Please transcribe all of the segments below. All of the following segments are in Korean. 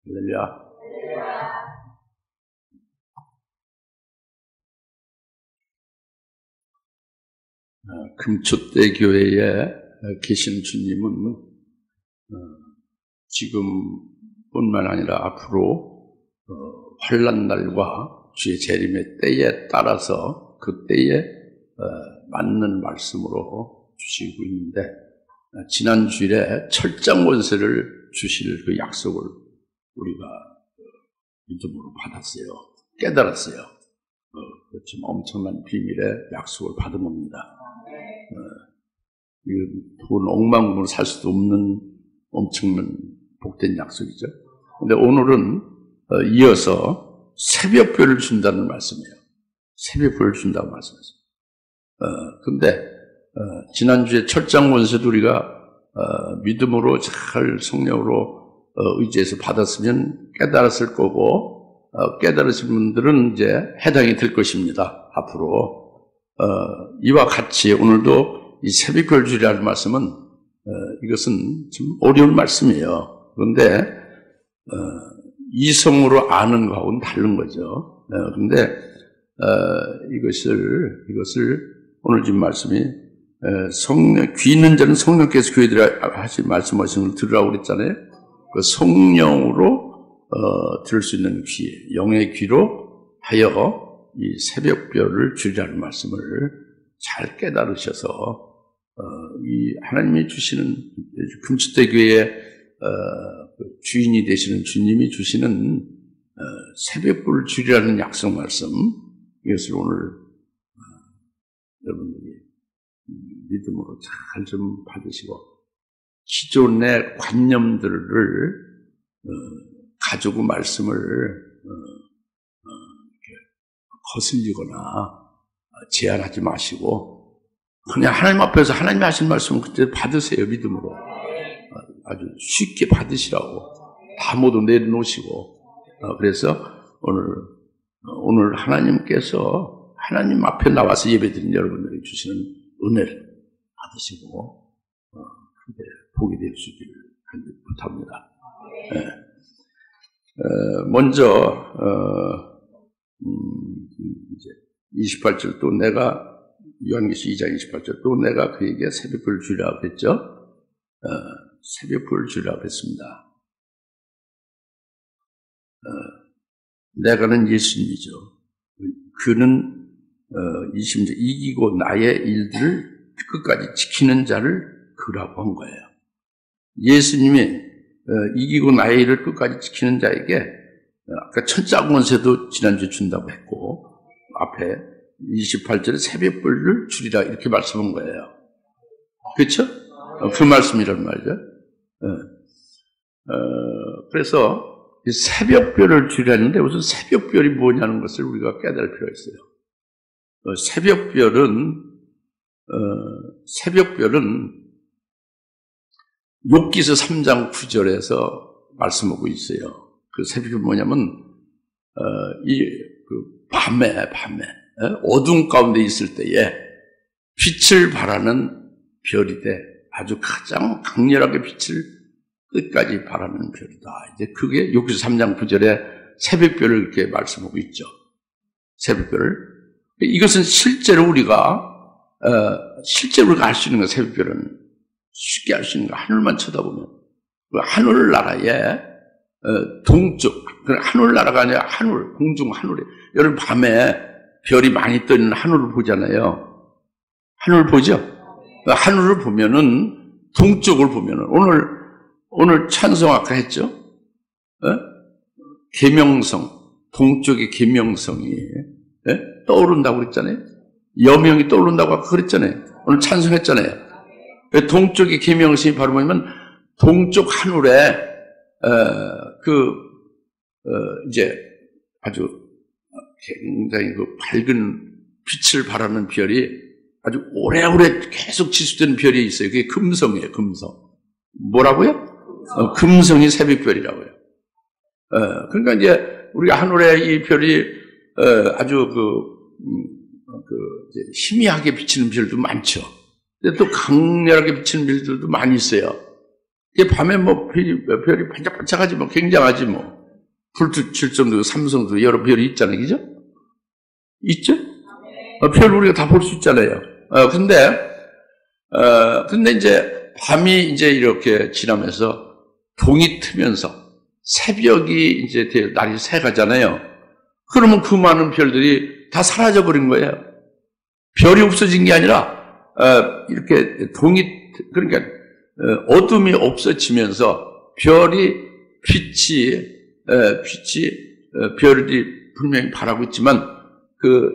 할렐루야. 금초대 교회에 계신 주님은 지금뿐만 아니라 앞으로 환난날과 주의 재림의 때에 따라서 그 때에 맞는 말씀으로 주시고 있는데, 지난 주일에 철장 권세를 주실 그 약속을 우리가 믿음으로 받았어요. 깨달았어요. 좀 엄청난 비밀의 약속을 받은 겁니다. 돈 억만금으로 살 수도 없는 엄청난 복된 약속이죠. 근데 오늘은 이어서 새벽별을 준다는 말씀이에요. 새벽별을 준다고 말씀했어요. 근데 지난주에 철장 권세도 우리가 믿음으로 잘 성령으로 의지해서 받았으면 깨달았을 거고, 깨달으신 분들은 이제 해당이 될 것입니다. 앞으로 이와 같이 오늘도 이 새벽별 주일이라는 말씀은 이것은 좀 어려운 말씀이에요. 그런데 이성으로 아는 거하고는 다른 거죠. 그런데 이것을 오늘 지금 말씀이 성령, 귀 있는 자는 성령께서 교회들아 말씀하신 걸 들으라고 그랬잖아요. 그 성령으로 들을 수 있는 귀, 영의 귀로 하여 이 새벽별을 주리라는 말씀을 잘 깨달으셔서 이 하나님이 주시는 금초대 교회의 주인이 되시는 주님이 주시는 새벽별을 주리라는 약속 말씀, 이것을 오늘 여러분들이 믿음으로 잘 좀 받으시고, 기존의 관념들을 가지고 말씀을 거슬리거나 제한하지 마시고, 그냥 하나님 앞에서 하나님이 하신 말씀은 그때 받으세요. 믿음으로 아주 쉽게 받으시라고 다 모두 내려놓으시고. 그래서 오늘 하나님께서 하나님 앞에 나와서 예배드린 여러분들이 주시는 은혜를 받으시고 크게 복이 될 수 있기를 부탁합니다. 먼저 이제 28절, 또 내가 요한계시록 2장 28절, 또 내가 그에게 새벽별 주리라 그랬죠. 새벽별 주리라 그랬습니다. 내가는 예수님이죠. 그는 20절, 이기고 나의 일들을 끝까지 지키는 자를 그라고 한 거예요. 예수님이 이기고 나의 일을 끝까지 지키는 자에게 아까 천자 권세도 지난주에 준다고 했고, 앞에 28절에 새벽별을 주리라 이렇게 말씀한 거예요. 그렇죠? 그 말씀이란 말이죠. 그래서 이 새벽별을 주리라는데 무슨 새벽별이 뭐냐는 것을 우리가 깨달을 필요가 있어요. 새벽별은 욥기서 3장 9절에서 말씀하고 있어요. 그 새벽이 뭐냐면 밤에 어둠 가운데 있을 때에 빛을 발하는 별이 돼. 아주 가장 강렬하게 빛을 끝까지 발하는 별이다. 이제 그게 욥기서 3장 9절에 새벽별을 이렇게 말씀하고 있죠. 새벽별을. 이것은 실제로 우리가 알 수 있는 거, 새벽별은 쉽게 알 수 있는 거, 하늘만 쳐다보면 그 하늘나라의 동쪽, 하늘나라가 아니라 공중 하늘에, 여러분 밤에 별이 많이 떠 있는 하늘을 보잖아요. 하늘을 보죠? 하늘을 보면은, 동쪽을 보면은, 오늘 찬송 아까 했죠? 계명성, 동쪽의 계명성이 떠오른다고 그랬잖아요. 여명이 떠오른다고 아까 그랬잖아요. 오늘 찬송했잖아요. 동쪽의 계명성이 바로 뭐냐면, 동쪽 하늘에, 이제 아주 굉장히 그 밝은 빛을 발하는 별이 아주 오래오래 계속 지속되는 별이 있어요. 그게 금성이에요, 금성. 뭐라고요? 금성이 새벽별이라고요. 그러니까 이제 우리가 하늘에 이 별이 아주 이제 희미하게 비치는 별도 많죠. 근데 또 강렬하게 비치는 별들도 많이 있어요. 이게 밤에 뭐 별이 반짝반짝하지 뭐 굉장하지 뭐. 불투칠성도 삼성도 여러 별이 있잖아요. 그죠? 있죠? 별 우리가 다 볼 수 있잖아요. 근데 이제 밤이 이제 이렇게 지나면서 동이 트면서 새벽이 이제 날이 새가잖아요. 그러면 그 많은 별들이 다 사라져버린 거예요. 별이 없어진 게 아니라, 이렇게 그러니까, 어둠이 없어지면서 빛이 별이 분명히 바라고 있지만,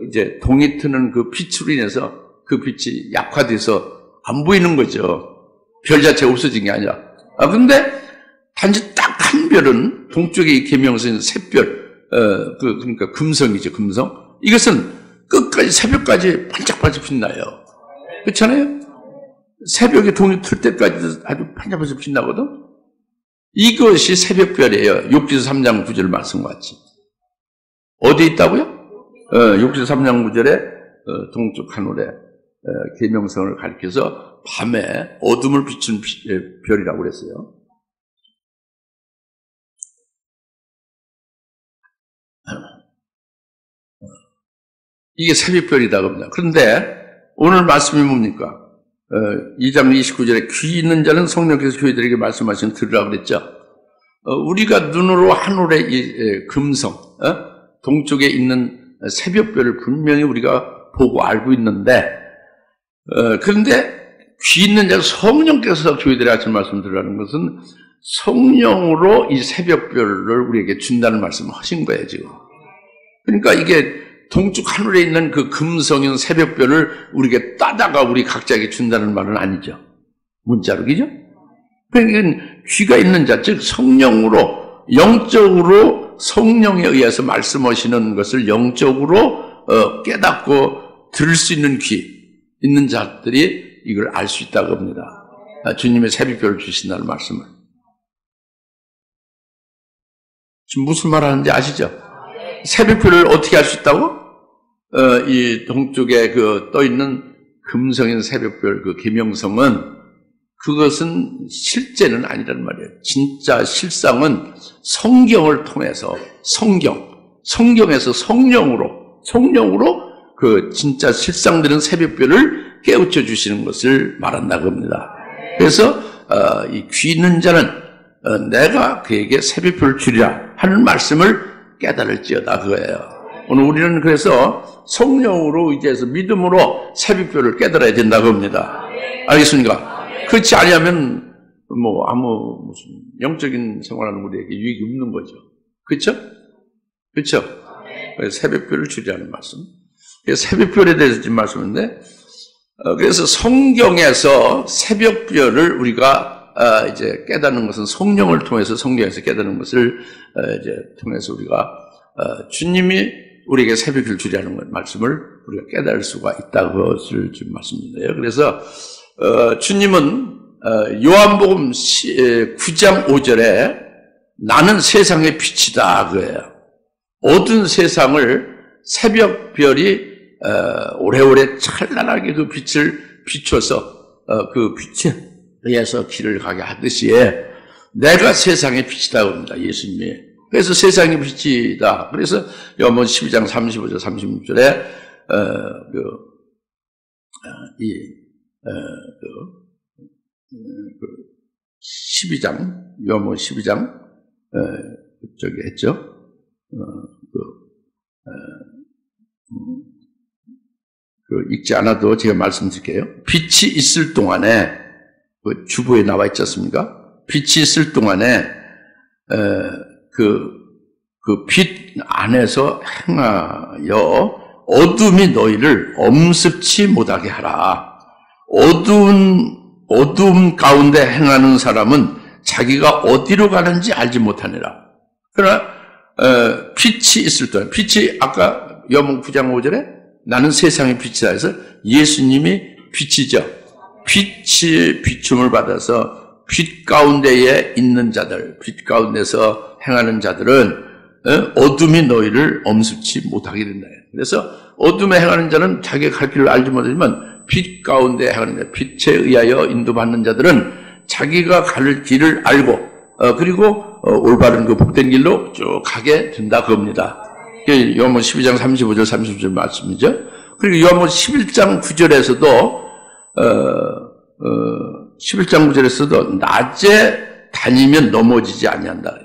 이제 동이 트는 그 빛으로 인해서 그 빛이 약화돼서 안 보이는 거죠. 별 자체가 없어진 게 아니라. 근데 단지 딱 한 별은 동쪽의 계명성인 샛별, 그러니까 금성이죠, 금성. 이것은 끝까지, 새벽까지 반짝반짝 빛나요. 그렇잖아요? 새벽에 동이 틀 때까지 아주 반짝반짝 빛나거든? 이것이 새벽별이에요. 욥기서 3장 9절 말씀과 같이. 어디에 있다고요? 욥기서 3장 9절에 동쪽 하늘에 계명성을 가리켜서 밤에 어둠을 비추는 별이라고 그랬어요. 이게 새벽별이다 그럽니다. 그런데 오늘 말씀이 뭡니까? 2장 29절에 귀 있는 자는 성령께서 교회들에게 말씀하시는 들으라고 그랬죠. 우리가 눈으로 하늘의 이 금성, 동쪽에 있는 새벽별을 분명히 우리가 보고 알고 있는데, 그런데 귀 있는 자는 성령께서 교회들에게 하신 말씀 들으라는 것은 성령으로 이 새벽별을 우리에게 준다는 말씀을 하신 거예요, 지금. 그러니까 이게 동쪽 하늘에 있는 그 금성인 새벽별을 우리에게 따다가 우리 각자에게 준다는 말은 아니죠. 문자로, 그죠? 그러니까 귀가 있는 자, 즉 성령으로, 영적으로 성령에 의해서 말씀하시는 것을 영적으로 깨닫고 들을 수 있는 귀 있는 자들이 이걸 알 수 있다고 합니다. 주님의 새벽별을 주신다는 말씀을. 지금 무슨 말 하는지 아시죠? 새벽별을 어떻게 알 수 있다고? 이 동쪽에 떠 있는 금성인 새벽별 계명성은 그것은 실제는 아니란 말이에요. 진짜 실상은 성경을 통해서 성경에서 성령으로 진짜 실상되는 새벽별을 깨우쳐 주시는 것을 말한다고 합니다. 그래서 이 귀 있는 자는 내가 그에게 새벽별을 주리라 하는 말씀을 깨달을지어다 그거예요. 오늘 우리는 그래서 성령으로 의지해서 믿음으로 새벽별을 깨달아야 된다고 합니다. 알겠습니까? 그렇지 않으면 무슨 영적인 생활하는 우리에게 유익이 없는 거죠. 그렇죠? 그래서 새벽별을 주리라는 말씀. 새벽별에 대해서 지금 말씀인데, 그래서 성경에서 새벽별을 우리가 이제 깨닫는 것은 성령을 통해서 성경에서 깨닫는 것을 이제 통해서 우리가 주님이 우리에게 새벽을 주리라는 말씀을 우리가 깨달을 수가 있다는 것을 지금 말씀드려요. 그래서 주님은 요한복음 9장 5절에 나는 세상의 빛이다 그거예요. 어두운 세상을 새벽별이 오래오래 찬란하게 그 빛을 비춰서 그 빛에 의해서 길을 가게 하듯이 내가 세상의 빛이다 합니다. 예수님이. 그래서 세상의 빛이다. 그래서 요한복음 12장 35절 36절에 12장 요한복음 12장 저기 했죠. 읽지 않아도 제가 말씀드릴게요. 빛이 있을 동안에 주보에 나와 있지 않습니까? 빛이 있을 동안에 그 빛 안에서 행하여 어둠이 너희를 엄습치 못하게 하라. 어둠 가운데 행하는 사람은 자기가 어디로 가는지 알지 못하느라. 그러나 빛이 있을 동안, 빛이 아까 요한복음 9장 5절에 나는 세상의 빛이다 해서 예수님이 빛이죠. 빛이 비춤을 받아서 빛 가운데에 있는 자들, 빛 가운데서 행하는 자들은 어둠이 너희를 엄습치 못하게 된다. 그래서 어둠에 행하는 자는 자기가 갈 길을 알지 못하지만 빛 가운데 행하는 자, 빛에 의하여 인도받는 자들은 자기가 갈 길을 알고 그리고 올바른 그 복된 길로 쭉 가게 된다 그겁니다. 요한복음 12장 35절 30절 말씀이죠. 그리고 요한복음 11장 9절에서도 11장 9절에서도 낮에 다니면 넘어지지 아니한다.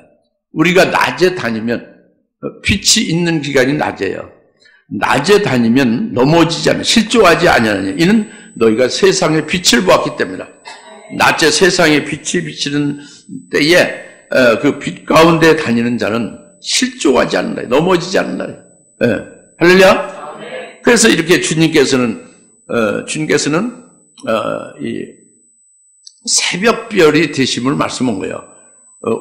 우리가 낮에 다니면 빛이 있는 기간이 낮에요. 낮에 다니면 넘어지지 않아, 실족하지 아니하느냐. 이는 너희가 세상의 빛을 보았기 때문이다. 낮에 세상의 빛이 비치는 때에 그 빛 가운데 다니는 자는 실족하지 않는다. 넘어지지 않는다. 할렐루야. 그래서 이렇게 주님께서는 이 새벽별이 되심을 말씀한 거예요.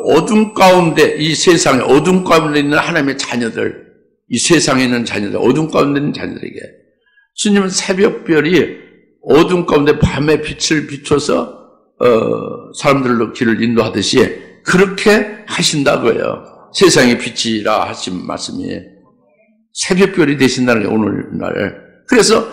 어둠 가운데, 이 세상에 어둠 가운데 있는 하나님의 자녀들, 이 세상에 있는 자녀들, 어둠 가운데 있는 자녀들에게 주님은 새벽별이 어둠 가운데 밤의 빛을 비춰서 사람들로 길을 인도하듯이 그렇게 하신다고요. 세상의 빛이라 하신 말씀이 새벽별이 되신다는 게 오늘날. 그래서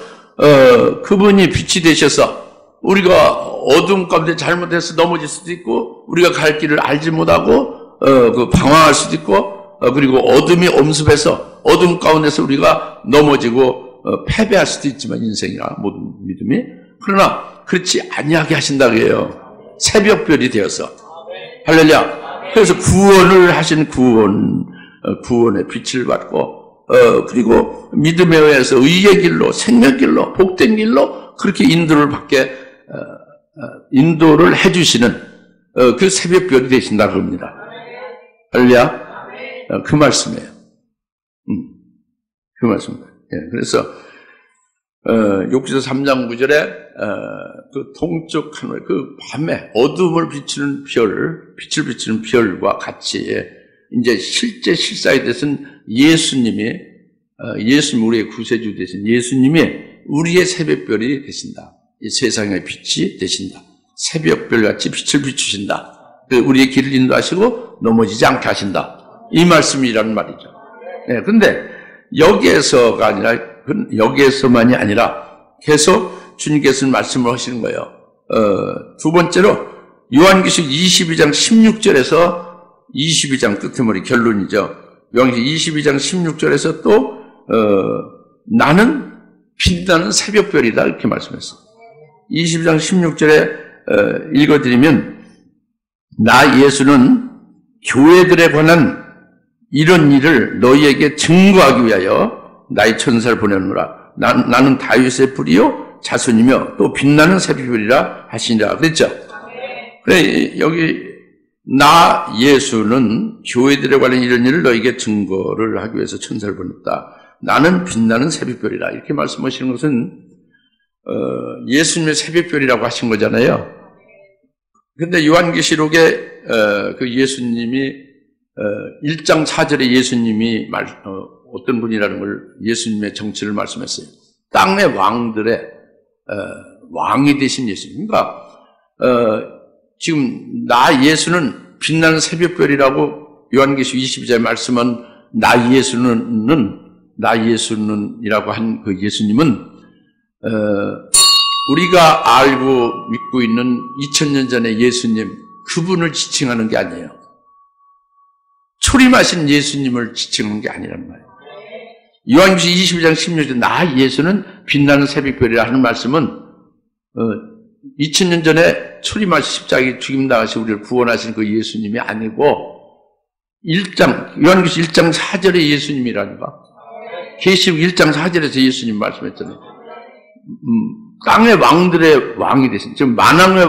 그분이 빛이 되셔서 우리가 어둠 가운데 잘못해서 넘어질 수도 있고 우리가 갈 길을 알지 못하고 그 방황할 수도 있고 그리고 어둠이 엄습해서 어둠 가운데서 우리가 넘어지고 패배할 수도 있지만 인생이나 모든 믿음이 그러나 그렇지 아니하게 하신다고 해요. 새벽별이 되어서 할렐루야. 그래서 구원을 하신 구원의 빛을 받고 그리고 믿음에 의해서 의의 길로 생명 길로 복된 길로 그렇게 인도를 해주시는 그 새벽별이 되신다고 합니다. 할렐루야. 그 말씀이에요. 그 말씀입니다. 예, 그래서 욥기서 3장 9절에 그 동쪽 하늘, 그 밤에 어둠을 비추는 별, 빛을 비추는 별과 같이 이제 실제 실사에 대해서는 예수님 우리의 구세주 되신 예수님이 우리의 새벽별이 되신다. 이 세상의 빛이 되신다. 새벽별같이 빛을 비추신다. 우리의 길을 인도하시고 넘어지지 않게 하신다. 이 말씀이라는 말이죠. 네, 근데 여기에서만이 아니라 계속 주님께서는 말씀을 하시는 거예요. 두 번째로 요한계시록 22장 16절에서 22장 끝머리 결론이죠. 요한계시록 22장 16절에서 또 나는 빛나는 새벽별이다 이렇게 말씀했어요. 22장 16절에 읽어드리면 나 예수는 교회들에 관한 이런 일을 너희에게 증거하기 위하여 나의 천사를 보내노라. 나는 다윗의 뿌리요 자손이며 또 빛나는 새벽별이라 하시니라 그랬죠. 그래 여기 나 예수는 교회들에 관한 이런 일을 너희에게 증거를 하기 위해서 천사를 보냈다. 나는 빛나는 새벽별이라 이렇게 말씀하시는 것은 예수님의 새벽별이라고 하신 거잖아요. 근데 요한계시록에 그 예수님이 1장 4절에 예수님이 어떤 분이라는 걸 예수님의 정치를 말씀했어요. 땅의 왕들의 왕이 되신 예수님. 그러니까 지금 나 예수는 빛나는 새벽별이라고 요한계시록 22절에 말씀한 나 예수는이라고 한 그 예수님은 우리가 알고 믿고 있는 2000년 전의 예수님 그분을 지칭하는 게 아니에요. 초림하신 예수님을 지칭하는 게 아니란 말이에요. 요한계시록 22장 16절 나 예수는 빛나는 새벽별이라 하는 말씀은 2000년 전에 초림하신 십자가에 죽임당하시 우리를 구원하신 그 예수님이 아니고 요한계시록 1장 4절의 예수님이라니까. 계시록 1장 4절에서 예수님 말씀했잖아요. 땅의 왕들의 왕이 되신, 즉 만왕의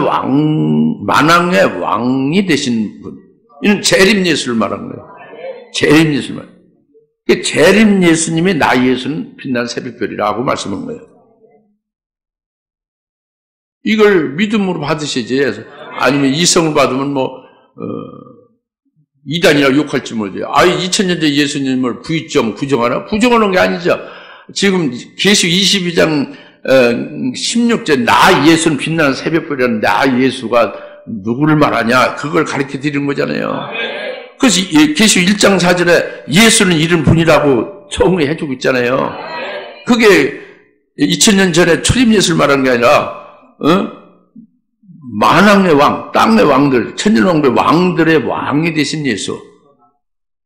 왕이 되신 분. 이는 재림 예수를 말한 거예요. 재림 예수를 말한 거예요. 재림 예수님이 나 예수는 빛나는 새벽별이라고 말씀한 거예요. 이걸 믿음으로 받으시지. 아니면 이성을 받으면 이단이라고 욕할지 모르죠. 2000년 전 예수님을 부정하나? 부정하는 게 아니죠. 지금 계시록 22장 16절 나 예수는 빛나는 새벽별이라는 나 예수가 누구를 말하냐? 그걸 가르쳐 드리는 거잖아요. 그래서 계시록 1장 4절에 예수는 이런 분이라고 정의해 주고 있잖아요. 그게 2000년 전에 초림 예수를 말하는 게 아니라 만왕의 왕, 땅의 왕들, 천년왕국의 왕들의 왕이 되신 예수를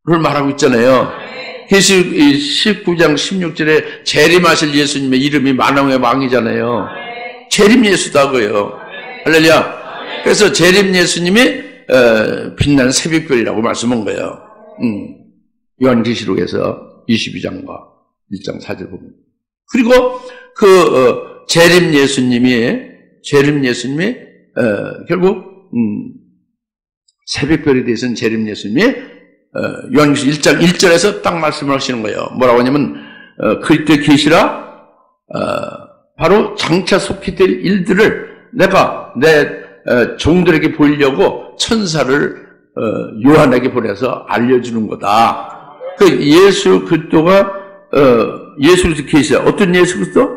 말하고 있잖아요. 계시록 19장 16절에 재림하실 예수님의 이름이 만왕의 왕이잖아요. 재림 예수다고요. 할렐루야. 그래서 재림 예수님이 빛나는 새벽별이라고 말씀한 거예요. 요한계시록에서 22장과 1장 4절 보면. 그리고 재림 예수님이 결국 새벽별에 대해서는 재림 예수님이 요한계시록 1장 1절에서 딱 말씀을 하시는 거예요. 뭐라고 하냐면 그때 계시라 바로 장차 속히 될 일들을 내가 내 종들에게 보이려고 천사를 요한에게 보내서 알려주는 거다. 예수 그리스도가 예수 그리스도 계시라. 어떤 예수 그리스도?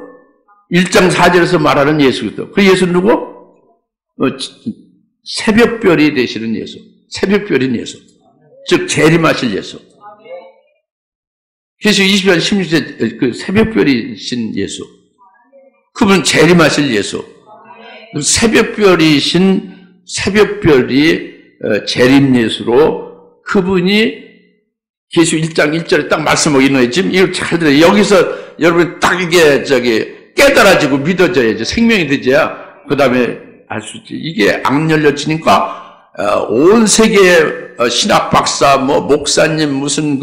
1장 4절에서 말하는 예수 그리스도. 그 예수 누구? 새벽별이 되시는 예수. 새벽별인 예수. 즉 재림하실 예수. 계시록 20장 16절 그 새벽별이신 예수. 그분 재림하실 예수. 새벽별이 재림 예수로 그분이 계시록 1장 1절에 딱 말씀하고 있는 거예요. 지금 이거 잘 들어요. 여기서 여러분이 딱 이게 깨달아지고 믿어져야지. 생명이 되져야 그 다음에 알 수 있지. 이게 악 열려지니까 온 세계의 신학 박사, 목사님, 무슨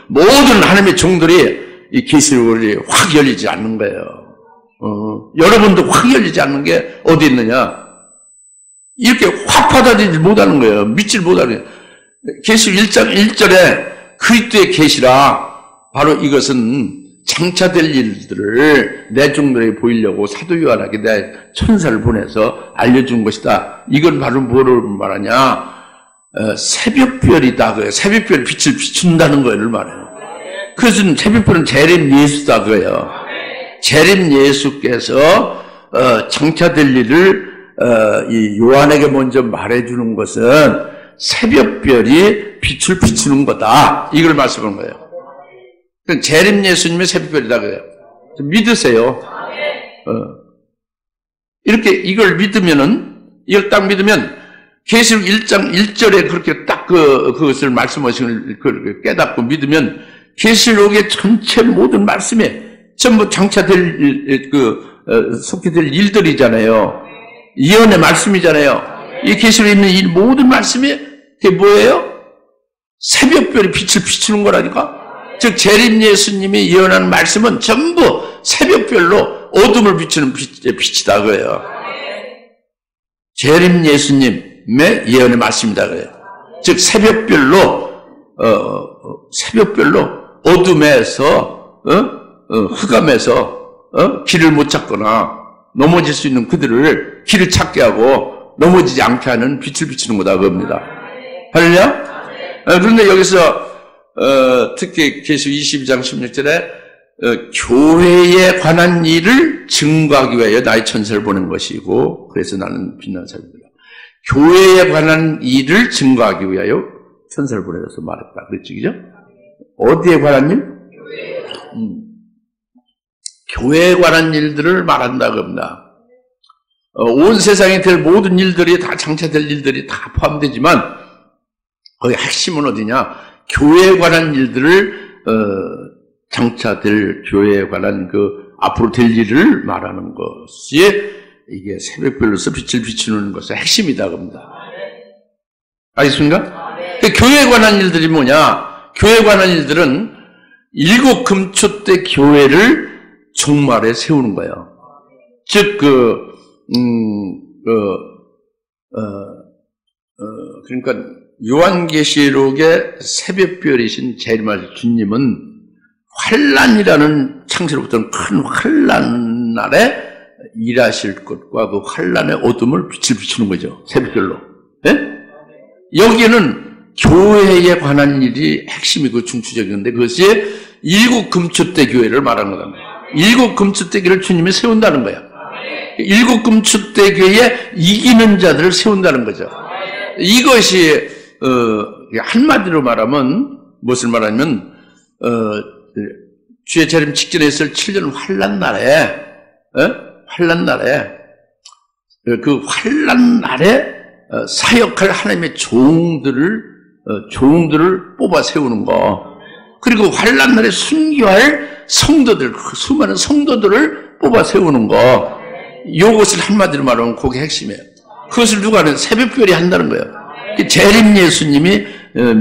모든 하나님의 종들이 이 계시록이 확 열리지 않는 거예요. 여러분도 확 열리지 않는 게 어디 있느냐? 이렇게 확 받아들이지 못하는 거예요. 믿질 못하는 거예요. 계시록 1장 1절에 그리스도의 계시라 바로 이것은 장차될 일들을 내 종들에게 보이려고 사도 요한에게 내 천사를 보내서 알려준 것이다. 이건 바로 뭐를 말하냐? 새벽별이다. 그래요. 새벽별 빛을 비춘다는 거를 말해요. 그래서 새벽별은 재림 예수다. 그래요. 재림 예수께서 장차될 일을 이 요한에게 먼저 말해주는 것은 새벽별이 빛을 비추는 거다. 이걸 말씀하는 거예요. 재림 예수님의 새벽별이다 그래요. 믿으세요. 이렇게 이걸 딱 믿으면 계시록 1장 1절에 그렇게 딱 그것을 말씀하시는 걸 깨닫고 믿으면 계시록의 전체 모든 말씀에 전부 장차될 속히 될 일들이잖아요. 예언의 말씀이잖아요. 이 계시록에 있는 이 모든 말씀이 그게 뭐예요? 새벽별이 빛을 비추는 거라니까. 즉 재림 예수님이 예언하는 말씀은 전부 새벽별로 어둠을 비추는 빛이다 그래요. 재림 예수님의 예언의 말씀이다 그래요. 즉 새벽별로 어둠에서 흑암에서 길을 못 찾거나 넘어질 수 있는 그들을 길을 찾게 하고 넘어지지 않게 하는 빛을 비추는 거다 그겁니다. 할렐루야? 그런데 여기서 특히 계시록 22장 16절에 교회에 관한 일을 증거하기 위하여 나의 천사를 보낸 것이고 그래서 나는 빛나는 사람이다. 교회에 관한 일을 증거하기 위하여 천사를 보내서 말했다. 그랬지, 그죠? 어디에 관한 일? 교회에 관한 일들을 말한다 그럽니다. 온 세상에 될 모든 일들이 다 장차될 일들이 다 포함되지만 거기 핵심은 어디냐? 교회에 관한 일들을 장차될 교회에 관한 앞으로 될 일을 말하는 것이 이게 새벽별로서 빛을 비추는 것의 핵심이다 그럽니다. 알겠습니까? 교회에 관한 일들이 뭐냐? 교회에 관한 일들은 일곱 금초 때 교회를 종말에 세우는 거예요. 즉 그러니까 요한계시록의 새벽별이신 재림하실 주님은 환란이라는 창세로부터는 큰 환란 날에 일하실 것과 그 환란의 어둠을 빛을 비추는 거죠. 새벽별로. 예? 여기에는 교회에 관한 일이 핵심이고 중추적인데 그것이 일곱 금초 때 교회를 말하는 거다. 일곱 금초 때 교회를 주님이 세운다는 거야. 일곱 금초 때 교회에 이기는 자들을 세운다는 거죠. 이것이 한마디로 말하면 무엇을 말하냐면 주의 재림 직전에 있을 7년 환란 날에 그 환난 날에 사역할 하나님의 종들을 뽑아 세우는 거. 그리고 환난 날에 순교할 성도들, 그 수많은 성도들을 뽑아 세우는 거. 이것을 한마디로 말하면 그게 핵심이에요. 그것을 누가 하는? 새벽별이 한다는 거예요. 재림 예수님이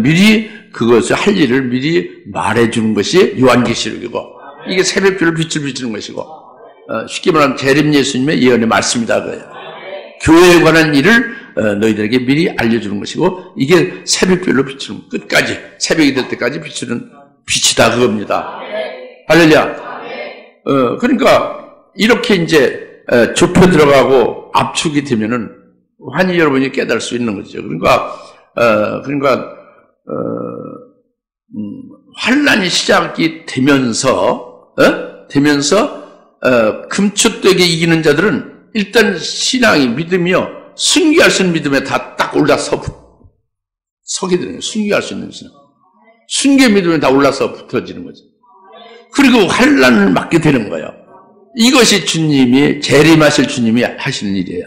미리 그것을 할 일을 미리 말해주는 것이 요한계시록이고, 이게 새벽별로 빛을 비추는 것이고, 쉽게 말하면 재림 예수님의 예언의 말씀이다 그래요. 교회에 관한 일을 너희들에게 미리 알려주는 것이고, 이게 새벽별로 비추는, 끝까지 새벽이 될 때까지 비추는 빛이다 그겁니다. 할렐루야. 그러니까 이렇게 이제 좁혀 들어가고 압축이 되면은 환히 여러분이 깨달을 수 있는 거죠. 그러니까 환란이 시작이 되면서 금추되게 이기는 자들은 일단 신앙이 믿으며 순교할 수 있는 믿음에 다 딱 올라서 서게 되는 거예요. 순교할 수 있는 신앙. 순교 믿음에 다 올라서 붙어지는 거죠. 그리고 환란을 맞게 되는 거예요. 이것이 주님이 재림하실 주님이 하시는 일이에요.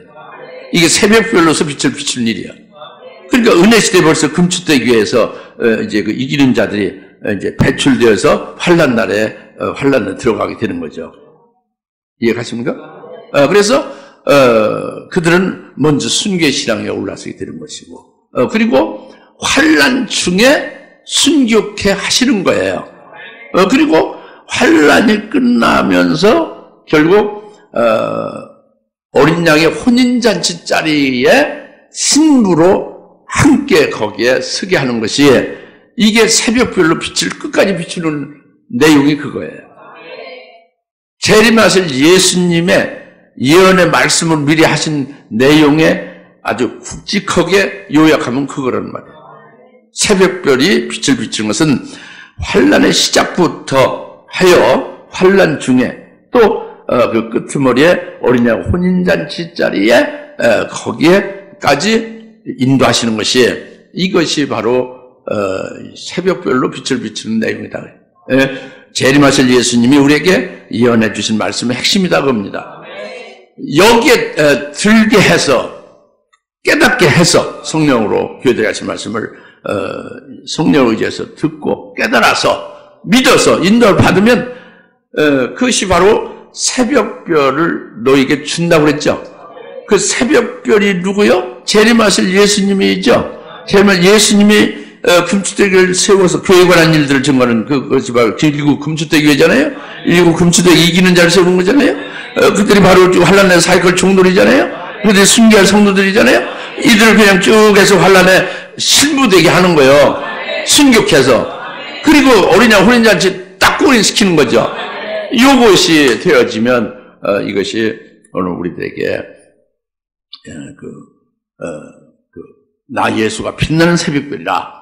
이게 새벽별로서 빛을 비추는 일이에요. 그러니까 은혜 시대 벌써 금추대교에서 이제 그 이기는 자들이 이제 배출되어서 환란 날에 환란에 들어가게 되는 거죠. 이해가십니까? 그래서 그들은 먼저 순교의 신앙에 올라서게 되는 것이고, 그리고 환란 중에 순교케 하시는 거예요. 그리고 환란이 끝나면서 결국 어린 양의 혼인잔치 자리에 신부로 함께 거기에 서게 하는 것이, 이게 새벽별로 빛을 끝까지 비추는 내용이 그거예요. 재림하실 예수님의 예언의 말씀을 미리 하신 내용에 아주 굵직하게 요약하면 그거란 말이에요. 새벽별이 빛을 비추는 것은 환란의 시작부터 하여 환란 중에 또 그 끄트머리에 어린 양 혼인잔치 자리에 거기에까지 인도하시는 것이, 이것이 바로 새벽별로 빛을 비추는 내용이다. 재림하실 예수님이 우리에게 예언해 주신 말씀의 핵심이다 겁니다. 여기에 들게 해서 깨닫게 해서 성령으로 교회들이 하신 말씀을 성령을 의지해서 듣고 깨달아서 믿어서 인도를 받으면 그것이 바로 새벽별을 너에게 준다고 그랬죠. 그 새벽별이 누구요? 재림하실 예수님이죠. 재림하실 예수님이 금추대교를 세워서 교회에 관한 일들을 증거하는 그것이 바로 119 금추대교회잖아요. 119 금추대교 이기는 자를 세우는 거잖아요. 그들이 바로 환란의 사역할 종들이잖아요. 그들이 순교할 성도들이잖아요. 이들을 그냥 쭉 해서 환란에 신부되게 하는 거예요. 순교해서. 그리고 어린 양 혼인잔치 딱 혼인시키는 거죠. 이것이 되어지면 이것이 오늘 우리들에게 나 예수가 빛나는 새벽별이라,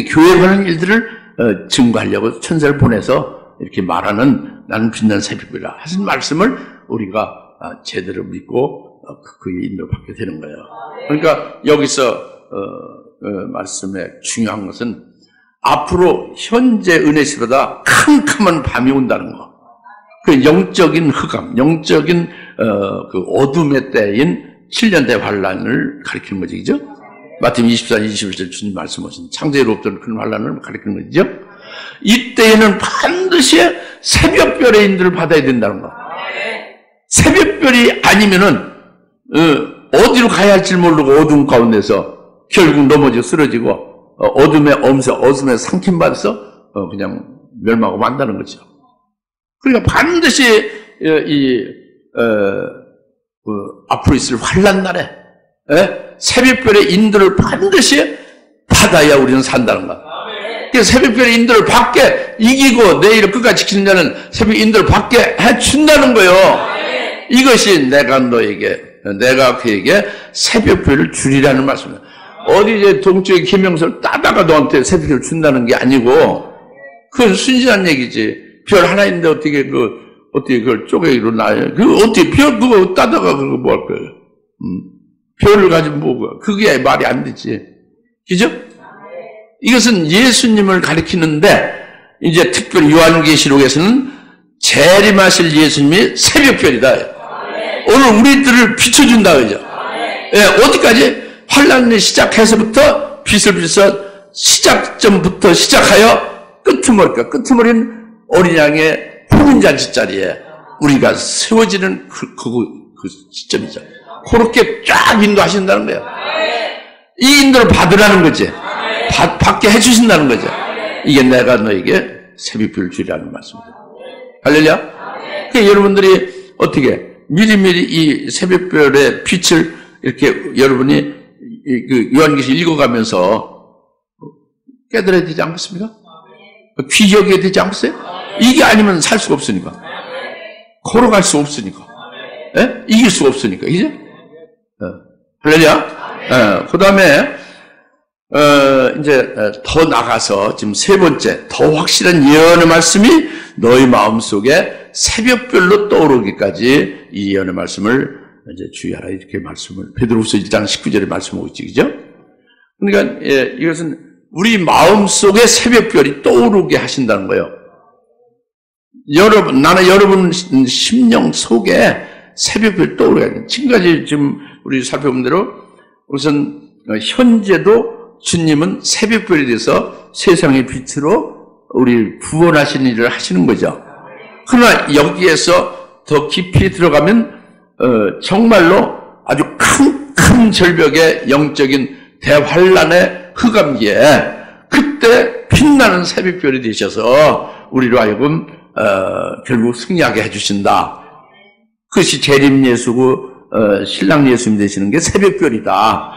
교회에 관한 일들을 증거하려고 천사를 보내서 이렇게 말하는 나는 빛나는 새벽별이라 하신 말씀을 우리가 제대로 믿고 그의 인도를 받게 되는 거예요. 그러니까 여기서 말씀의 중요한 것은 앞으로 현재 은혜 시보다 캄캄한 밤이 온다는 거. 그 영적인 흑암, 영적인 그 어둠의 때인 7년대 환란을 가리키는 거죠, 그죠? 마태복음 24, 21절 주님 말씀하신 창세로부터 그런 환란을 가리키는 거죠. 이때에는 반드시 새벽별의 인도를 받아야 된다는 거. 새벽별이 아니면은 어디로 가야 할지 모르고 어둠 가운데서 결국 넘어져 쓰러지고 어둠에 삼킴받아서 그냥 멸망하고 만다는 거죠. 그러니까 반드시 앞으로 있을 환란 날에 새벽별의 인도를 반드시 받아야 우리는 산다는 거야. 그래서 새벽별의 인도를 받게 이기고 내일을 끝까지 지키는 자는 새벽 인도를 받게 해준다는 거예요. 이것이 내가 그에게 새벽별을 주리라는 말씀이야. 어디 이제 동쪽의 계명서를 따다가 너한테 새벽별을 준다는 게 아니고, 그건 순진한 얘기지. 별 하나 있는데 어떻게 그걸 쪼개기로 나요? 어떻게 그거 따다가 그거 뭐 할 거예요? 별을 가지고 뭐가? 그게 말이 안 되지. 그죠? 이것은 예수님을 가리키는데, 이제 특별히 요한계시록에서는 재림하실 예수님이 새벽별이다. 오늘 우리들을 비춰준다, 그죠? 예, 어디까지? 환란이 시작해서부터 빛을 비춰 시작점부터 시작하여 끝머리까? 끝머리는 어린 양의 혼인잔치 자리에 우리가 세워지는 그 시점이죠. 그렇게 쫙 인도하신다는 거예요. 이 인도를 받으라는 거지. 받게 해주신다는 거죠. 이게 내가 너에게 새벽별 주리라는 말씀입니다. 할렐루야? 그러니까 여러분들이 어떻게 미리미리 이 새벽별의 빛을 이렇게 여러분이 요한계시록 읽어가면서 깨달아야 되지 않겠습니까? 귀여겨야 되지 않겠어요? 이게 아니면 살 수가 없으니까. 걸어갈 수 없으니까. 예? 이길 수가 없으니까. 그죠? 할렐루야? 그 다음에, 이제, 더 나가서, 지금 세 번째, 더 확실한 예언의 말씀이 너희 마음 속에 새벽별로 떠오르기까지 이 예언의 말씀을 이제 주의하라. 이렇게 말씀을, 베드로후서 1장 19절에 말씀하고 있지. 그죠? 그러니까, 이것은 우리 마음 속에 새벽별이 떠오르게 하신다는 거예요. 나는 여러분 심령 속에 새벽별 떠오르게 하는. 지금까지 지금 우리 살펴본 대로 우선 현재도 주님은 새벽별이 돼서 세상의 빛으로 우리 구원하시는 일을 하시는 거죠. 그러나 여기에서 더 깊이 들어가면 정말로 아주 큰 절벽의 영적인 대환란의 흑암기에 그때 빛나는 새벽별이 되셔서 우리로 하여금 결국 승리하게 해주신다. 그것이 재림 예수고 신랑 예수님 되시는 게 새벽별이다.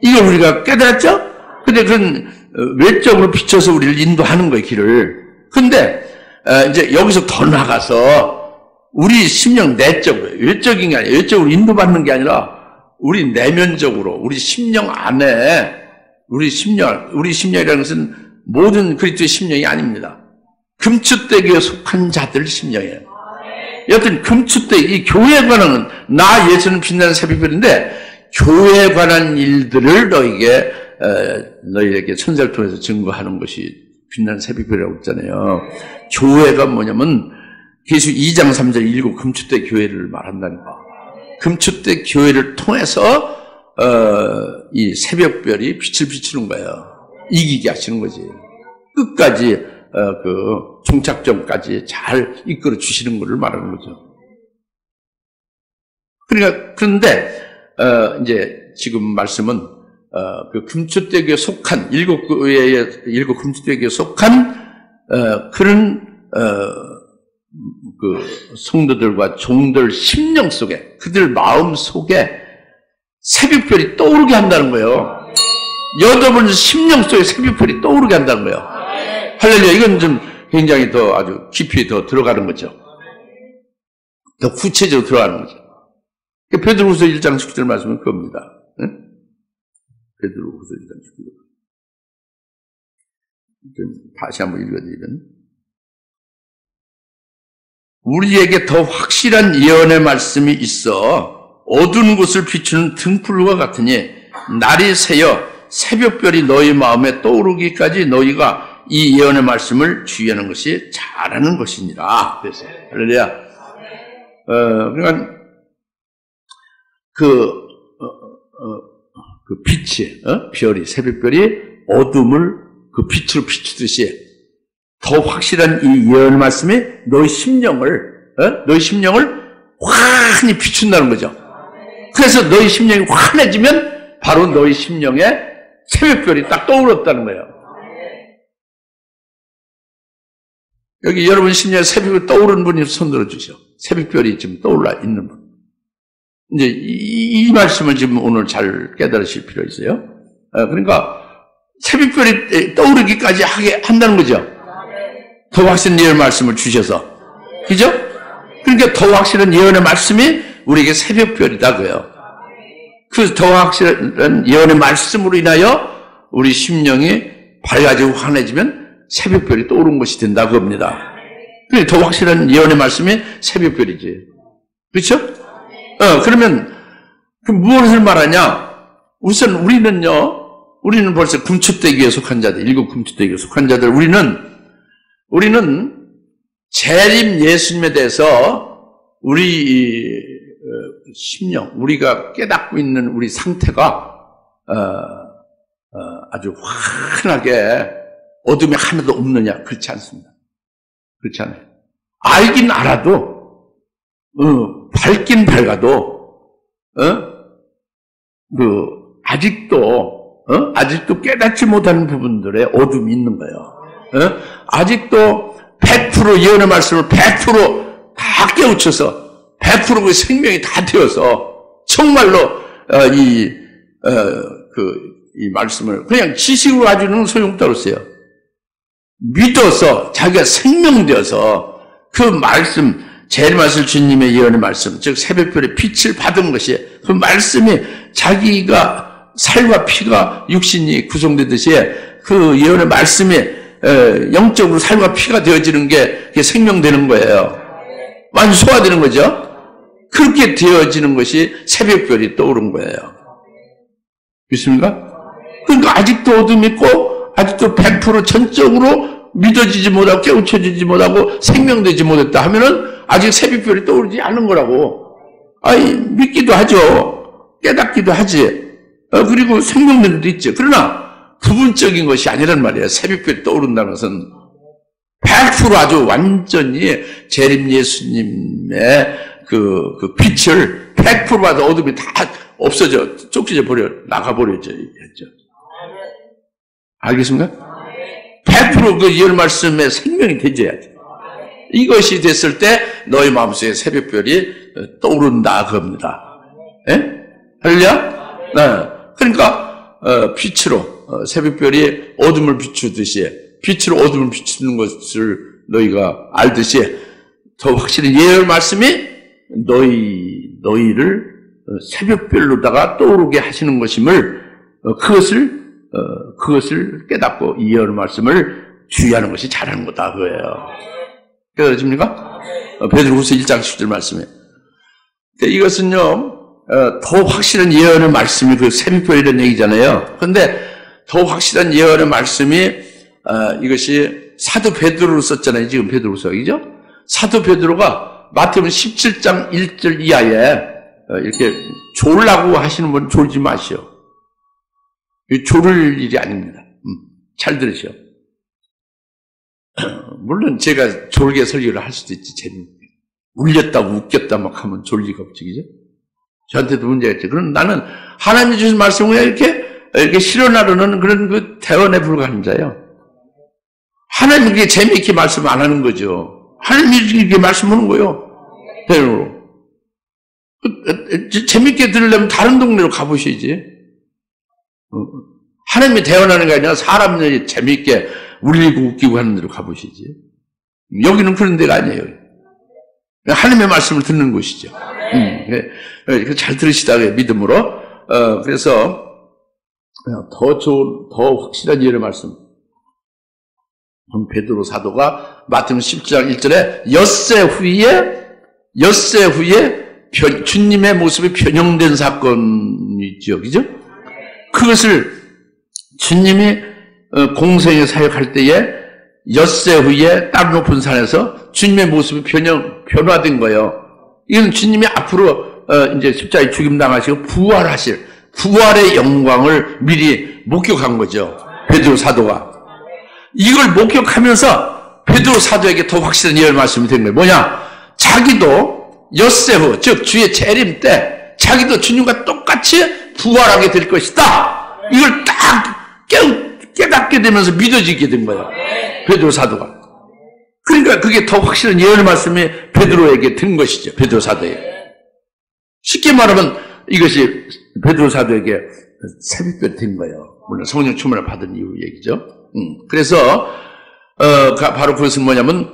이걸 우리가 깨달았죠? 근데 그건 외적으로 비춰서 우리를 인도하는 거예요, 길을. 근데 이제 여기서 더 나가서 우리 심령 내적으로, 외적인 게 아니라 외적으로 인도받는 게 아니라 우리 내면적으로, 우리 심령 안에 우리 심령이라는 것은 모든 그리스도의 심령이 아닙니다. 금추대기에 속한 자들 심령이에요. 여튼 금추대기, 이 교회에 관한, 나 예수는 빛나는 새벽별인데 교회에 관한 일들을 너희에게 천사를 통해서 증거하는 것이 빛나는 새벽별이라고 했잖아요. 교회가 뭐냐면 계속 2장 3절 7 금추대 교회를 말한다니까. 금추대 교회를 통해서 이 새벽별이 빛을 비추는 거예요. 이기게 하시는 거지. 끝까지 종착점까지 잘 이끌어 주시는 것을 말하는 거죠. 그러니까 그런데 이제 지금 말씀은 그 금추대교에 속한 일곱 금추대교에 속한 그런 그 성도들과 종들 심령 속에 그들 마음 속에 새벽별이 떠오르게 한다는 거예요. 여러분 심령 속에 새벽별이 떠오르게 한다는 거예요. 할렐루야. 이건 좀 굉장히 더 아주 깊이 더 들어가는 거죠. 더 구체적으로 들어가는 거죠. 베드로후서 1장 19절 말씀은 그겁니다. 응? 베드로후서 1장 19절. 좀 다시 한번 읽어드리면 우리에게 더 확실한 예언의 말씀이 있어 어두운 곳을 비추는 등불과 같으니 날이 새어 새벽별이 너희 마음에 떠오르기까지 너희가 이 예언의 말씀을 주의하는 것이 잘하는 것이니라. 그래서 할렐루야. 그러니까 그 빛이 별이 새벽별이 어둠을 그 빛으로 비추듯이 더 확실한 이 예언의 말씀이 너희 심령을 환히 비춘다는 거죠. 그래서 너희 심령이 환해지면 바로 너희 심령에 새벽별이 딱 떠올랐다는 거예요. 여기 여러분 심령에 새벽이 떠오르는 분이 손 들어주시오. 새벽별이 지금 떠올라 있는 분. 이제 이 말씀을 지금 오늘 잘 깨달으실 필요 있어요. 그러니까 새벽별이 떠오르기까지 하게 한다는 거죠. 더 확실한 예언의 말씀을 주셔서. 그죠? 그러니까 더 확실한 예언의 말씀이 우리에게 새벽별이다고요. 그 더 확실한 예언의 말씀으로 인하여 우리 심령이 밝아지고 환해지면 새벽별이 떠오른 것이 된다고 합니다. 더 확실한 예언의 말씀이 새벽별이지. 그렇죠? 그러면 무엇을 말하냐? 우선 우리는 벌써 금추대기에 속한 자들, 7 금추대기에 속한 자들, 우리는 재림 예수님에 대해서 심령, 우리가 깨닫고 있는 우리 상태가 아주 환하게 어둠이 하나도 없느냐? 그렇지 않습니다. 그렇지 않아요. 알긴 알아도 밝긴 밝아도 아직도 깨닫지 못하는 부분들에 어둠이 있는 거예요. 아직도 100% 예언의 말씀을 100% 다 깨우쳐서 100% 그 생명이 다 되어서 정말로 이 말씀을 그냥 지식으로 가지고는 소용없다고 했어요. 믿어서 자기가 생명되어서 그 말씀, 제일 말씀 주님의 예언의 말씀, 즉 새벽별의 빛을 받은 것이 그 말씀이 자기가 살과 피가 육신이 구성되듯이 그 예언의 말씀이 영적으로 살과 피가 되어지는 게 생명되는 거예요. 완전 소화되는 거죠. 그렇게 되어지는 것이 새벽별이 떠오른 거예요. 믿습니까? 그러니까 아직도 어둠이 있고 아직도 100% 전적으로 믿어지지 못하고 깨우쳐지지 못하고 생명되지 못했다 하면은 아직 새벽별이 떠오르지 않은 거라고. 믿기도 하죠. 깨닫기도 하지. 그리고 생명되는 것도 있죠. 그러나 부분적인 것이 아니란 말이에요. 새벽별이 떠오른다는 것은 100% 아주 완전히 재림 예수님의 그 빛을 100% 받아 어둠이 다 없어져, 쫓겨져 버려, 나가버려져 했죠. 알겠습니까? 100% 그 예언 말씀에 생명이 되져야지. 이것이 됐을 때 너희 마음속에 새벽별이 떠오른다 그겁니다. 예? 할렐루야? 네. 그러니까 빛으로 새벽별이 어둠을 비추듯이 빛으로 어둠을 비추는 것을 너희가 알듯이 더 확실히 예언 말씀이 너희를 새벽별로다가 떠오르게 하시는 것임을 그것을 깨닫고 이 예언 말씀을 주의하는 것이 잘하는 거다 그거예요. 깨달으십니까? 베드로후서 1장 10절 말씀에 이것은요 더 확실한 예언의 말씀이 그 새벽별이라는 얘기잖아요. 그런데 더 확실한 예언의 말씀이 이것이 사도 베드로로 썼잖아요. 지금 베드로서이죠. 사도 베드로가 마태복음 17장 1절 이하에 이렇게 졸라고 하시는 분 졸지 마시오. 졸을 일이 아닙니다. 잘 들으시오. 물론 제가 졸게 설교를 할 수도 있지. 재밌게 울렸다고 웃겼다 막 하면 졸 리가 없지, 그죠? 저한테도 문제가 있죠. 그럼 나는 하나님이 주신 말씀을 이렇게 실현하려는 그런 그 대원에 불과한 자예요. 하나님이 그렇게 재미있게 말씀 안 하는 거죠. 하나님이 이렇게 말씀하는 거예요. 대원으로. 재미있게 들으려면 다른 동네로 가보시지. 하나님이 대원하는 게 아니라 사람들이 재미있게 울리고 웃기고 하는 데로 가보시지. 여기는 그런 데가 아니에요. 하나님의 말씀을 듣는 곳이죠. 잘 들으시다가 믿음으로. 그래서 더 확실한 예언의 말씀. 베드로 사도가 마태복음 17장 1절에 엿새 후에 주님의 모습이 변형된 사건이 있죠. 그죠? 그것을 주님이 공생에 사역할 때에 엿새 후에 땅 높은 산에서 주님의 모습이 변화된 거예요. 이건 주님이 앞으로 이제 십자가에 죽임당하시고 부활의 영광을 미리 목격한 거죠. 베드로 사도가. 이걸 목격하면서 베드로 사도에게 더 확실한 예언 말씀이 된 거예요. 뭐냐? 자기도 엿새 후, 즉 주의 재림 때 자기도 주님과 똑같이 부활하게 될 것이다. 이걸 딱 깨닫게 되면서 믿어지게 된 거예요. 베드로 사도가. 그러니까 그게 더 확실한 예언의 말씀이 베드로에게 된 것이죠. 베드로 사도에게. 쉽게 말하면 이것이 베드로 사도에게 새벽별이 된 거예요. 물론 성령 충만을 받은 이후 얘기죠. 그래서 바로 그것은 뭐냐면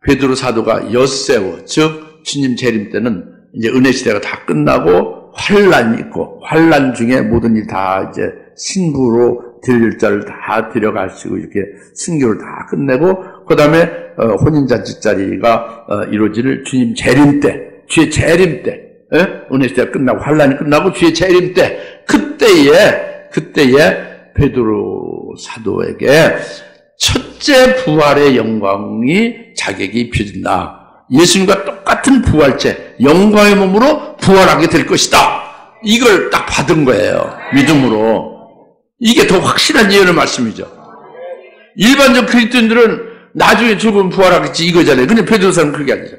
베드로 사도가 엿새 후, 즉 주님 재림 때는 이제 은혜 시대가 다 끝나고 환란이 있고 환란 중에 모든 일 다 이제 신부로 드릴 자를 다 데려가시고 이렇게 순교를 다 끝내고 그 다음에 혼인잔치 자리가 이루어지는 주님 재림 때, 주의 재림 때, 은혜 시대가 끝나고 환란이 끝나고 주의 재림 때, 그때에 베드로 사도에게 첫째 부활의 영광이 자격이 입혀진다. 예수님과 똑같은 부활체, 영광의 몸으로 부활하게 될 것이다. 이걸 딱 받은 거예요. 믿음으로. 이게 더 확실한 예언의 말씀이죠. 일반적 그리스도인들은 나중에 죽으면 부활하겠지 이거잖아요. 근데 베드로사는 그게 아니죠.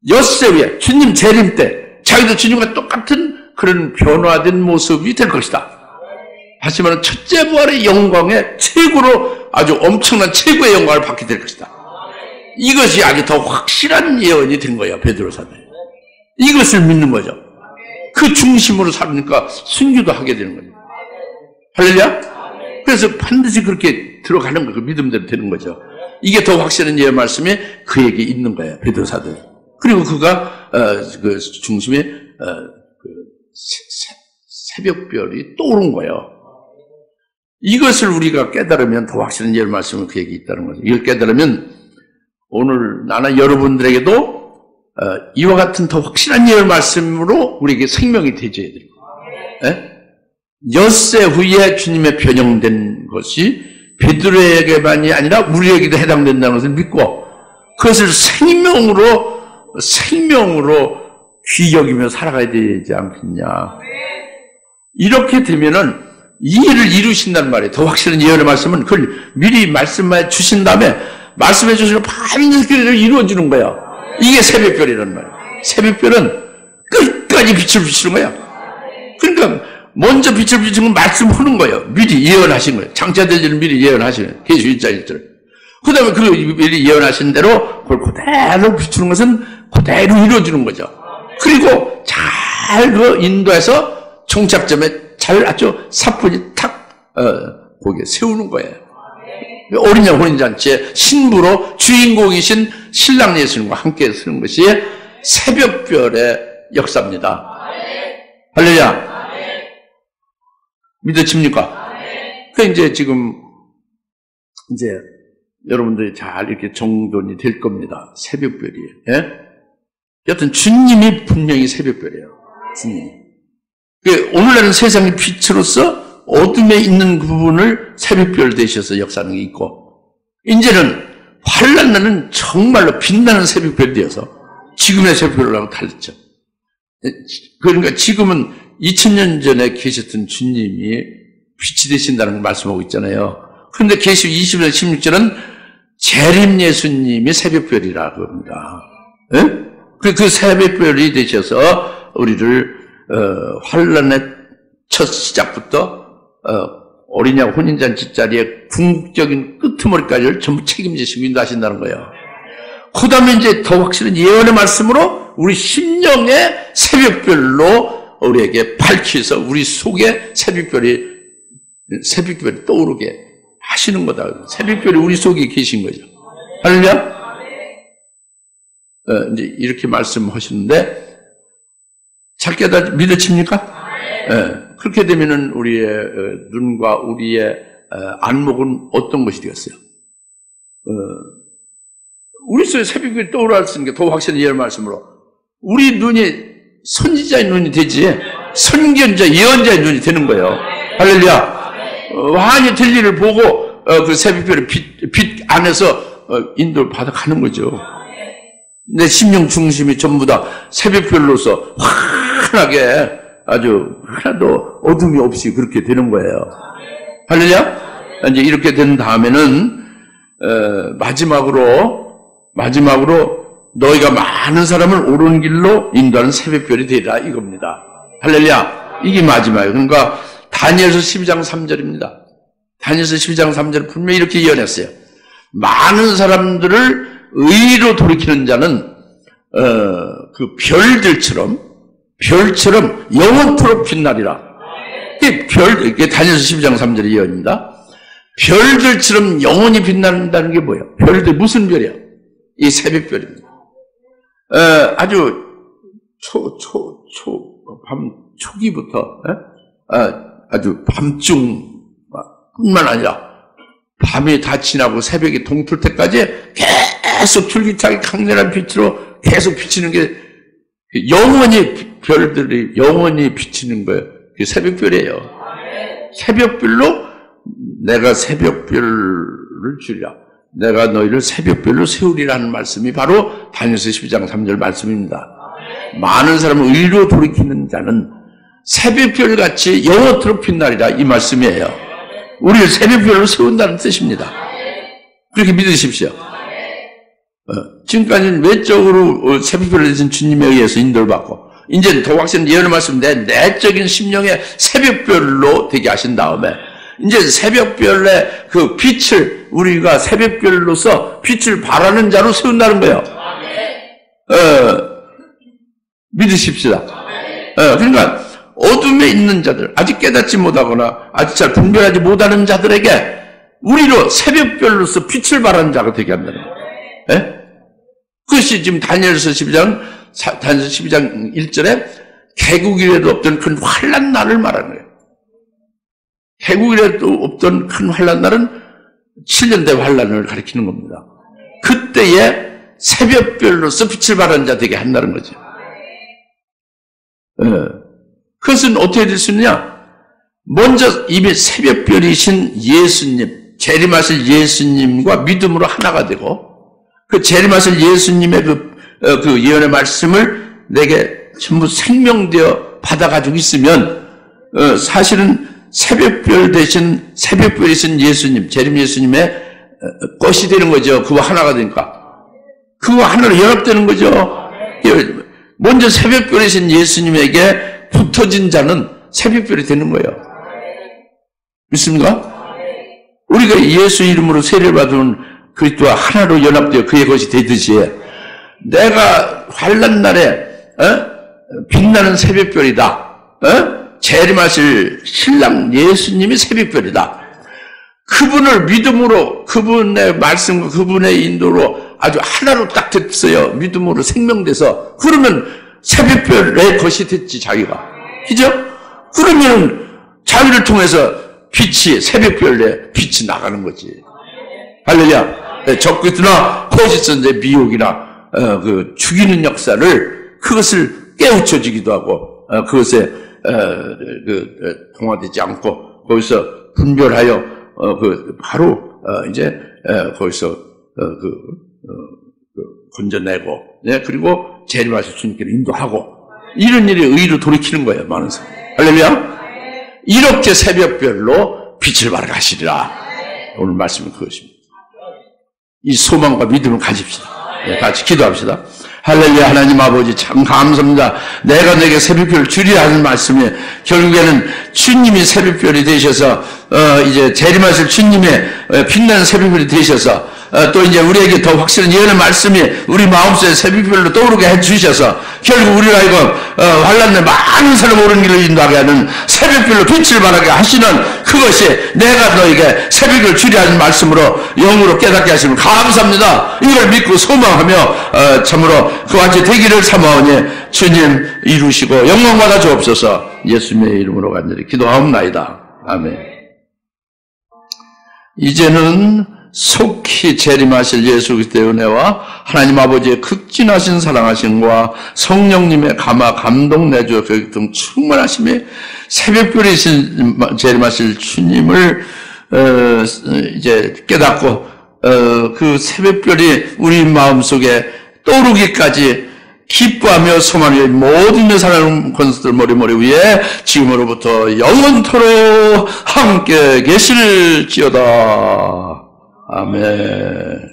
엿새 후에 주님 재림 때 자기도 주님과 똑같은 그런 변화된 모습이 될 것이다. 다시 말하면 첫째 부활의 영광에 최고로 아주 엄청난 최고의 영광을 받게 될 것이다. 이것이 아주 더 확실한 예언이 된 거예요. 베드로사는. 이것을 믿는 거죠. 그 중심으로 살니까 순교도 하게 되는 거죠. 할렐루야? 그래서 반드시 그렇게 들어가는 거, 그 믿음대로 되는 거죠. 이게 더 확실한 예언 말씀이 그에게 있는 거예요. 베드로사들. 그리고 그가 그 중심에 새벽별이 떠오른 거예요. 이것을 우리가 깨달으면 더 확실한 예언 말씀은 그에게 있다는 거죠. 이걸 깨달으면 오늘 나나 여러분들에게도 이와 같은 더 확실한 예언 말씀으로 우리에게 생명이 되줘야 돼요. 엿새 후에 주님의 변형된 것이 베드로에게만이 아니라 우리에게도 해당된다는 것을 믿고 그것을 생명으로 귀 여기며 살아가야 되지 않겠냐. 이렇게 되면은 이 일을 이루신단 말이에요. 더 확실한 예언의 말씀은 그걸 미리 말씀해 주신 다음에 말씀해 주시면 반드시 그를 이루어주는 거예요. 이게 새벽별이라는 말이에요. 새벽별은 끝까지 빛을 비추는 거예요. 그러니까 먼저 빛을 비추는 건 말씀하는 거예요. 미리 예언하신 거예요. 장차될 일을 미리 예언하시는 거예요. 계시 1장 1절. 그 다음에 그 미리 예언하신 대로 그걸 그대로 비추는 것은 그대로 이루어주는 거죠. 그리고 잘 그 인도해서 종착점에 잘 아주 사뿐히 탁 거기에 세우는 거예요. 어린 양 혼인잔치에 신부로 주인공이신 신랑 예수님과 함께 서는 것이 새벽별의 역사입니다. 할렐루야. 믿어집니까? 그 이제 지금 이제 여러분들이 잘 이렇게 정돈이 될 겁니다. 새벽별이. 예? 여튼 주님이 분명히 새벽별이에요. 주님. 오늘날은 세상의 빛으로서 어둠에 있는 부분을 새벽별 되셔서 역사하는 게 있고, 이제는 환난 날은 정말로 빛나는 새벽별이 되어서 지금의 새벽별하고 달랐죠. 그러니까 지금은 2000년 전에 계셨던 주님이 빛이 되신다는 걸 말씀하고 있잖아요. 그런데 계시 20절 16절은 재림 예수님이 새벽별이라고 합니다. 예? 그 새벽별이 되셔서 우리를 환란의 첫 시작부터 어린 양 혼인잔치 자리에 궁극적인 끄트머리까지를 전부 책임지시고 인도하신다는 거예요. 그 다음에 이제 더 확실한 예언의 말씀으로 우리 심령의 새벽별로 우리에게 밝혀서 우리 속에 새벽별이 떠오르게 하시는 거다. 새벽별이 우리 속에 계신 거죠. 할렐루야? 이제 이렇게 말씀하시는데 잘 믿어집니까? 그렇게 되면은 우리의 눈과 우리의 안목은 어떤 것이 되겠어요? 우리 속에 새벽별이 떠오르는 게 더 확실한 예언 말씀으로 우리 눈이 선지자의 눈이 되지 선견자 예언자의 눈이 되는 거예요. 할렐루야. 환히 될 일을 보고 그 새벽별의 빛 안에서 인도를 받아가는 거죠. 내 심령 중심이 전부 다 새벽별로서 환하게 아주 하나도 어둠이 없이 그렇게 되는 거예요. 할렐루야. 이제 이렇게 된 다음에는 마지막으로 너희가 많은 사람을 옳은 길로 인도하는 새벽별이 되리라 이겁니다. 할렐루야. 이게 마지막이에요. 그러니까 다니엘서 12장 3절입니다. 다니엘서 12장 3절 분명히 이렇게 예언했어요. 많은 사람들을 의로 돌이키는 자는 그 별처럼 영원토록 빛나리라. 이게 다니엘서 12장 3절의 예언입니다. 별들처럼 영원히 빛난다는 게 뭐예요? 별들 무슨 별이야? 이 새벽별입니다. 아주 밤 초기부터 아주 밤중뿐만 아니라 밤이 다 지나고 새벽이 동틀 때까지 계속 줄기차게 강렬한 빛으로 계속 비치는 게 별들이 영원히 비치는 거예요. 그게 새벽별이에요. 새벽별로 내가 새벽별을 주리라. 내가 너희를 새벽별로 세우리라는 말씀이 바로 다니엘서 12장 3절 말씀입니다. 많은 사람을 의로 돌이키는 자는 새벽별같이 영원토록 빛나리라 이 말씀이에요. 우리를 새벽별로 세운다는 뜻입니다. 그렇게 믿으십시오. 지금까지는 외적으로 새벽별로 되신 주님에 의해서 인도를 받고 이제 더 확실한 예언의 말씀 내 내적인 심령의 새벽별로 되게 하신 다음에 이제 새벽별의 그 빛을 우리가 새벽별로서 빛을 발하는 자로 세운다는 거예요. 믿으십시다. 그러니까 어둠에 있는 자들, 아직 깨닫지 못하거나 아직 잘 분별하지 못하는 자들에게 우리로 새벽별로서 빛을 발하는 자가 되게 한다는 거예요. 그것이 지금 다니엘서 12장 1절에 개국이라도 없던 큰 환난 날을 말하는 거예요. 개국이라도 없던 큰 환난 날은 7년대 환난을 가리키는 겁니다. 그때에 새벽별로서 빛을 발하는 자 되게 한다는 거죠. 그것은 어떻게 될 수 있느냐? 먼저 이미 새벽별이신 예수님, 재림하실 예수님과 믿음으로 하나가 되고 그 재림하실 예수님의 그 예언의 말씀을 내게 전부 생명되어 받아가지고 있으면 사실은 새벽별 대신 새벽별이신 예수님, 재림 예수님의 것이 되는 거죠. 그와 하나가 되니까. 그와 하나로 연합되는 거죠. 먼저 새벽별이신 예수님에게 붙어진 자는 새벽별이 되는 거예요. 믿습니까? 우리가 예수 이름으로 세례를 받은 그리스도와 하나로 연합되어 그의 것이 되듯이 내가 환난 날에 빛나는 새벽별이다. 재림하실 신랑 예수님이 새벽별이다. 그분을 믿음으로 그분의 말씀과 그분의 인도로 아주 하나로 딱 됐어요. 믿음으로 생명돼서 그러면 새벽별의 것이 됐지 자기가. 그죠? 그러면 자기를 통해서 빛이 새벽별의 빛이 나가는 거지. 할렐루야. 적그리스도나 거짓선제 미혹이나 그 죽이는 역사를 그것을 깨우쳐지기도 하고 그것에 동화되지 않고 거기서 분별하여 바로 이제 거기서 건져내고 그리고 재림하실 주님께로 인도하고 이런 일이 의로 돌이키는 거예요. 많은 사람. 할렐루야. 이렇게 새벽별로 빛을 발하시리라. 오늘 말씀은 그것입니다. 이 소망과 믿음을 가집시다. 같이 기도합시다. 할렐루야. 하나님 아버지 참 감사합니다. 내가 내게 새벽별을 주리라 하는 말씀이 결국에는 주님이 새벽별이 되셔서 이제 재림하실 주님의 빛나는 새벽별이 되셔서 또 이제 우리에게 더 확실한 예언의 말씀이 우리 마음속에 새벽별로 떠오르게 해주셔서 결국 우리가 이거 환난에 많은 사람 옳은 길을 인도하게 하는 새벽별로 빛을 발하게 하시는 그것이 내가 너에게 새벽을 주리라 하는 말씀으로 영으로 깨닫게 하시면 감사합니다. 이걸 믿고 소망하며 참으로 그와 같이 되기를 사모하오니 주님 이루시고 영광 받아 주옵소서. 예수님의 이름으로 간절히 기도하옵나이다. 아멘. 이제는 속히 재림하실 예수 그리스도의 은혜와 하나님 아버지의 극진하신 사랑하심과 성령님의 감동 내주어 교육등 충만하심에 새벽별이신 재림하실 주님을 이제 깨닫고 그 새벽별이 우리 마음속에 떠오르기까지 기뻐하며 소망하며 모든 사랑하는 권수들 머리 위에 지금으로부터 영원토록 함께 계실지어다. 아멘.